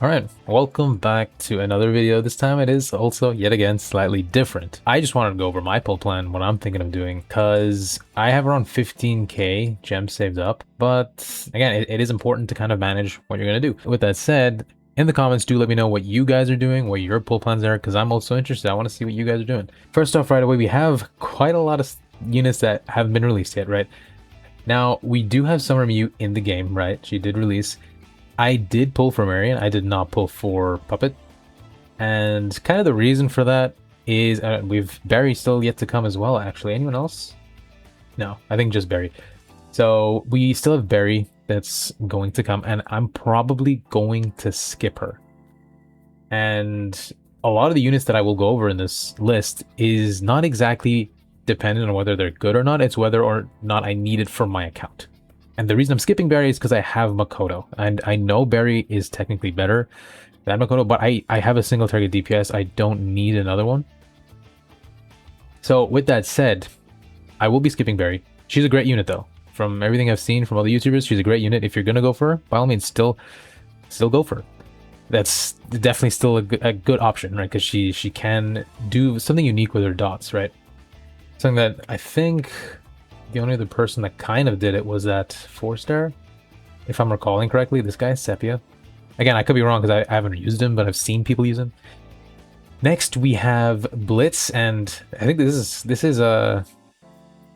Alright, welcome back to another video. This time it is also, yet again, slightly different. I just wanted to go over my pull plan, what I'm thinking of doing, because I have around 15k gems saved up, but again, it is important to kind of manage what you're going to do. With that said, in the comments, do let me know what you guys are doing, what your pull plans are, because I'm also interested. I want to see what you guys are doing. First off, right away, we have quite a lot of units that haven't been released yet, right? Now, we do have Summer Mew in the game, right? She did release. I did pull for Marion, I did not pull for Puppet. And kind of the reason for that is we've Barry still yet to come as well, actually. Anyone else? No, I think just Barry. So we still have Barry that's going to come, and I'm probably going to skip her. And a lot of the units that I will go over in this list is not exactly dependent on whether they're good or not, it's whether or not I need it for my account. And the reason I'm skipping Barry is because I have Makoto. And I know Barry is technically better than Makoto, but I have a single target DPS. I don't need another one. So with that said, I will be skipping Barry. She's a great unit though. From everything I've seen from other YouTubers, she's a great unit. If you're going to go for her, by all means, still go for her. That's definitely still a good option, right? Because she can do something unique with her dots, right? Something that I think the only other person that kind of did it was that 4-star, if I'm recalling correctly. This guy, Sepia. Again, I could be wrong because I haven't used him, but I've seen people use him. Next, we have Blitz, and I think this is a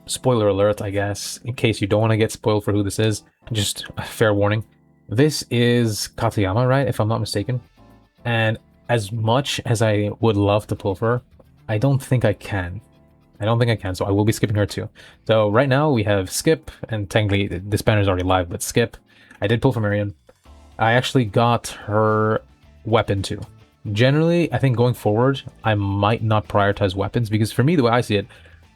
spoiler alert, I guess, in case you don't want to get spoiled for who this is. Just a fair warning. This is Katayama, right? If I'm not mistaken. And as much as I would love to pull for her, I don't think I can. So I will be skipping her too. So right now we have Skip, and technically this banner is already live, but Skip. I did pull for Marion. I actually got her weapon too. Generally, I think going forward, I might not prioritize weapons, because for me, the way I see it,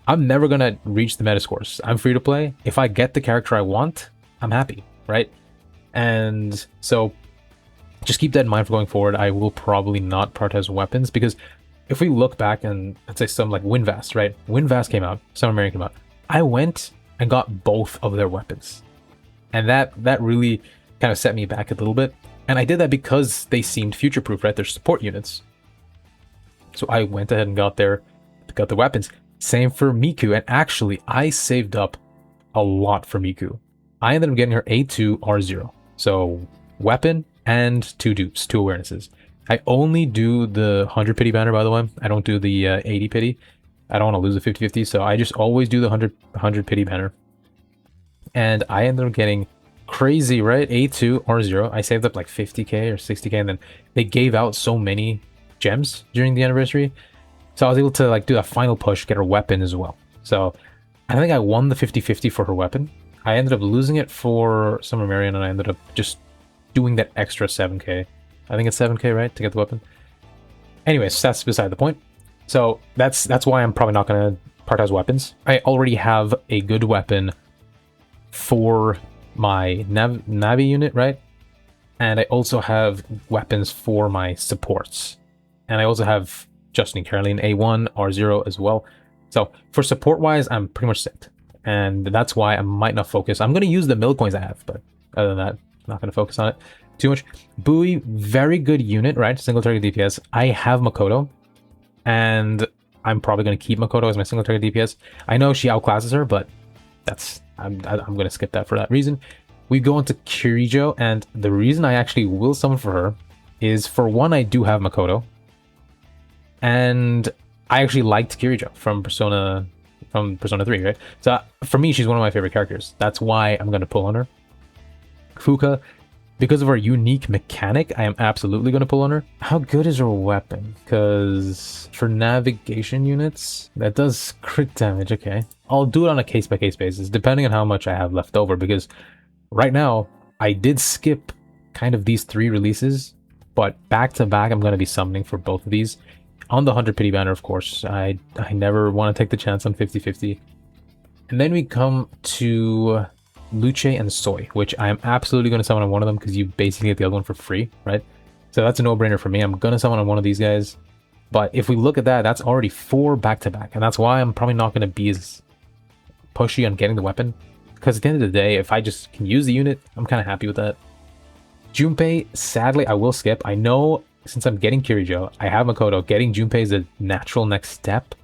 I'm never going to reach the meta scores. I'm free to play. If I get the character I want, I'm happy, right? And so just keep that in mind for going forward. I will probably not prioritize weapons, because if we look back and let's say some like Winvast, right? Winvast came out, Summer Marion came out. I went and got both of their weapons. And that really kind of set me back a little bit. And I did that because they seemed future-proof, right? They're support units. So I went ahead and got the weapons. Same for Miku. And actually, I saved up a lot for Miku. I ended up getting her A2 R0. So weapon and 2 dupes, 2 awarenesses. I only do the 100 pity banner, by the way. I don't do the 80 pity. I don't want to lose a 50-50, so I just always do the 100 pity banner. And I ended up getting crazy, right? A2 R0. I saved up like 50k or 60k, and then they gave out so many gems during the anniversary. So I was able to like do a final push, get her weapon as well. So I think I won the 50-50 for her weapon. I ended up losing it for Summer Marion, and I ended up just doing that extra 7k. I think it's 7k, right, to get the weapon. Anyways, that's beside the point. So that's why I'm probably not going to prioritize weapons. I already have a good weapon for my Navi unit, right? And I also have weapons for my supports. And I also have Justin and Caroline A1, R0 as well. So for support-wise, I'm pretty much set. And that's why I might not focus. I'm going to use the mill coins I have, but other than that, I'm not going to focus on it too much. Bowie, very good unit, right? Single target DPS. I have Makoto, and I'm probably going to keep Makoto as my single target DPS. I know she outclasses her, but I'm going to skip that for that reason. We go into Kirijo, and the reason I actually will summon for her is, for one, I do have Makoto, and I actually liked Kirijo from Persona 3, right? So for me, she's one of my favorite characters. That's why I'm going to pull on her. Fuka, because of her unique mechanic, I am absolutely going to pull on her. How good is her weapon? Because for navigation units, that does crit damage. Okay, I'll do it on a case-by-case basis, depending on how much I have left over, because right now, I did skip kind of these 3 releases, but back-to-back, I'm going to be summoning for both of these. On the 100 pity banner, of course. I never want to take the chance on 50-50. And then we come to Luce and Soy, which I'm absolutely going to summon on one of them, because you basically get the other one for free, right? So that's a no-brainer for me. I'm going to summon on one of these guys. But if we look at that, that's already 4 back-to-back. And that's why I'm probably not going to be as pushy on getting the weapon. Because at the end of the day, if I just can use the unit, I'm kind of happy with that. Junpei, sadly, I will skip. I know since I'm getting Kirijo, I have Makoto. Getting Junpei is a natural next step,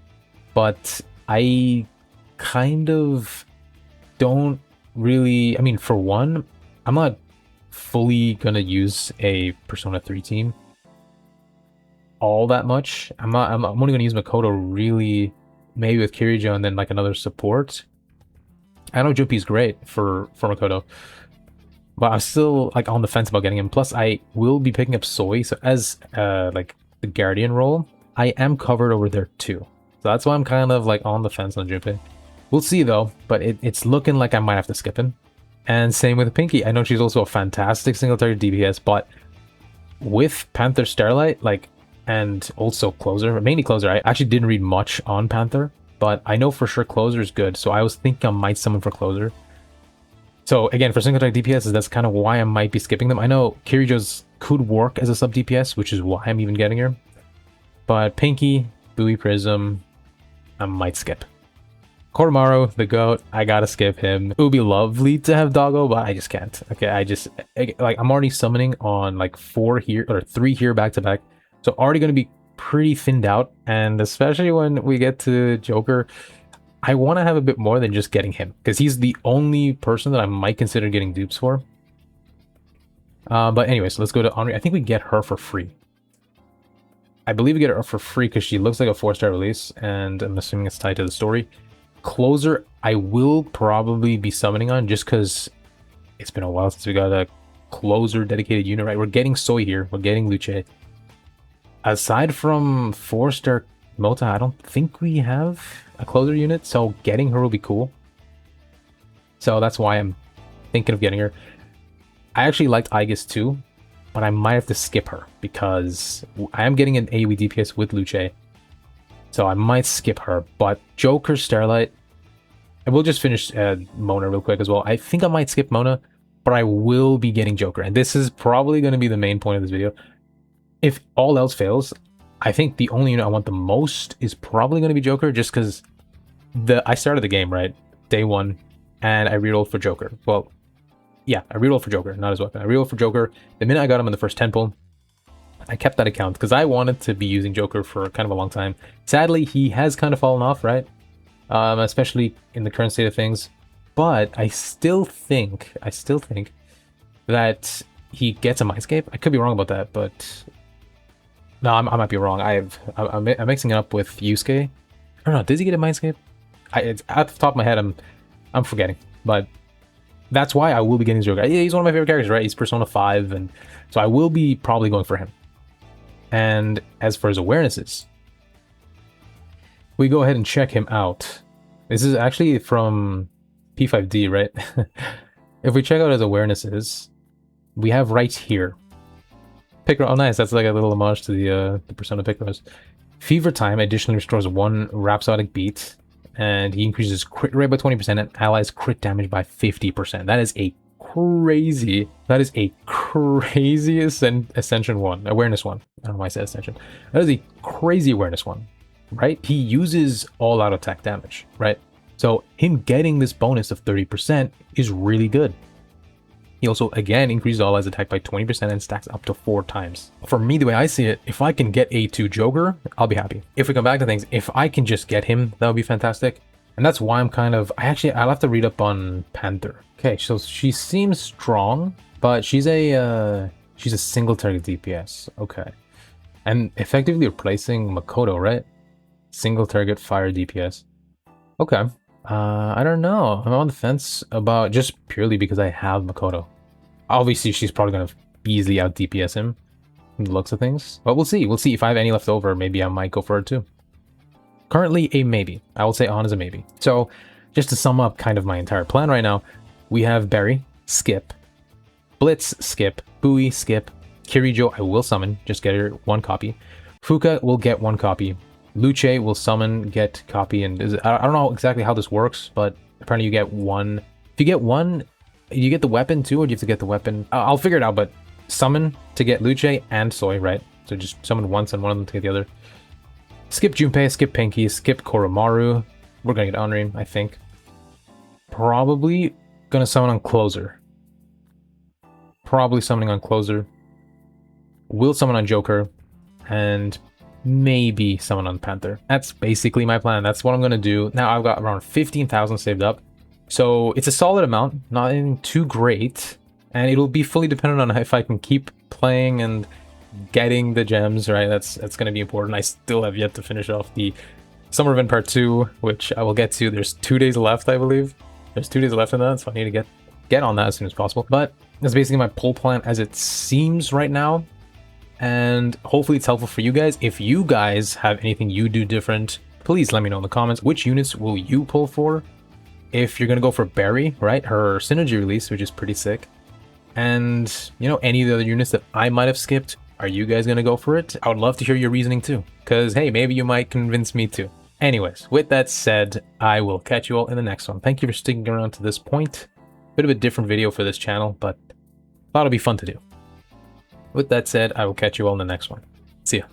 but I kind of don't really... I mean, for one, I'm not fully gonna use a Persona 3 team all that much. I'm only gonna use Makoto really, maybe with Kirijo and then like another support. I know Junpei's great for Makoto, but I'm still like on the fence about getting him. Plus, I will be picking up Soy, so as like the Guardian role, I am covered over there too. So that's why I'm kind of like on the fence on Junpei. We'll see though, but it's looking like I might have to skip him. And same with Pinky. I know she's also a fantastic single target DPS, but with Panther Starlight, like, and also Closer, mainly Closer, I actually didn't read much on Panther, but I know for sure Closer is good, so I was thinking I might summon for Closer. So again, for single target DPS, that's kind of why I might be skipping them. I know Kirijo's could work as a sub DPS, which is why I'm even getting her. But Pinky, Buoy Prism, I might skip. Koromaru, the GOAT, I gotta skip him. It would be lovely to have Doggo, but I just can't. Okay, like, I'm already summoning on like 4 here, or 3 here back to back. So already gonna be pretty thinned out, and especially when we get to Joker, I want to have a bit more than just getting him, because he's the only person that I might consider getting dupes for. But anyways, let's go to Henri. I think we get her for free. I believe we get her for free because she looks like a 4-star release, and I'm assuming it's tied to the story. Closer, I will probably be summoning on just because it's been a while since we got a Closer dedicated unit, right? We're getting Soy here. We're getting Luce. Aside from 4-star Mota, I don't think we have a Closer unit, so getting her will be cool. So that's why I'm thinking of getting her. I actually liked Aegis too, but I might have to skip her because I am getting an AoE DPS with Luce. So I might skip her, but Joker, Starlight, and we'll just finish Mona real quick as well. I think I might skip Mona, but I will be getting Joker. And this is probably going to be the main point of this video. If all else fails, I think the only unit I want the most is probably going to be Joker, just because I started the game, right? Day 1, and I rerolled for Joker. Well, yeah, I rerolled for Joker, not his weapon. I rerolled for Joker. The minute I got him in the first 10 pull, I kept that account because I wanted to be using Joker for kind of a long time. Sadly, he has kind of fallen off, right? Especially in the current state of things. But I still think that he gets a Mindscape. I could be wrong about that, but no, I might be wrong. I'm mixing it up with Yusuke. I don't know. Does he get a Mindscape? It's at the top of my head. I'm forgetting, but that's why I will be getting Joker. Yeah, he's one of my favorite characters, right? He's Persona 5, and so I will be probably going for him. And as for his awarenesses, we go ahead and check him out. This is actually from P5D, right? If we check out his awarenesses, we have right here. Piccolo, oh nice, that's like a little homage to the Persona Piccolos. Fever Time additionally restores 1 Rhapsodic beat, and he increases crit rate by 20% and allies crit damage by 50%. That is a crazy Ascension 1, Awareness 1. I don't know why I said Ascension. That is a crazy Awareness 1, right? He uses all-out attack damage, right? So him getting this bonus of 30% is really good. He also, again, increases all allies attack by 20% and stacks up to 4 times. For me, the way I see it, if I can get A2 Joker, I'll be happy. If we come back to things, if I can just get him, that would be fantastic. And that's why I'm kind of... I'll have to read up on Panther. Okay, so she seems strong, but she's a single target DPS. Okay. And effectively replacing Makoto, right? Single target fire DPS. Okay. I don't know. I'm on the fence about just purely because I have Makoto. Obviously, she's probably going to easily out DPS him from the looks of things. But we'll see. We'll see. If I have any left over, maybe I might go for it too. Currently, a maybe. I will say on as a maybe. So, just to sum up kind of my entire plan right now, we have Barry, skip. Blitz, skip. Buoy, skip. Kirijo, I will summon. Just get her 1 copy. Fuka will get 1 copy. Luce will summon, get copy, and I don't know exactly how this works, but apparently you get 1. If you get 1, you get the weapon too, or do you have to get the weapon? I'll figure it out, but summon to get Luce and Soy, right? So just summon once and one of them to get the other. Skip Junpei, skip Pinky, skip Koromaru. We're gonna get Henri, I think. Probably gonna summon on Closer. probably summoning on Closer, will summon on Joker, and maybe summon on Panther. That's basically my plan. That's what I'm going to do. Now I've got around 15,000 saved up. So it's a solid amount, not anything too great. And it'll be fully dependent on if I can keep playing and getting the gems, right? That's going to be important. I still have yet to finish off the Summer Event Part 2, which I will get to. There's 2 days left, I believe. There's 2 days left in that, so I need to get on that as soon as possible. But that's basically my pull plan as it seems right now. And hopefully it's helpful for you guys. If you guys have anything you do different, please let me know in the comments. Which units will you pull for? If you're going to go for Barry, right? Her synergy release, which is pretty sick. And, you know, any of the other units that I might have skipped, are you guys going to go for it? I would love to hear your reasoning too. Because, hey, maybe you might convince me too. Anyways, with that said, I will catch you all in the next one. Thank you for sticking around to this point. Bit of a different video for this channel, but thought it'd be fun to do. With that said, I will catch you all in the next one. See ya.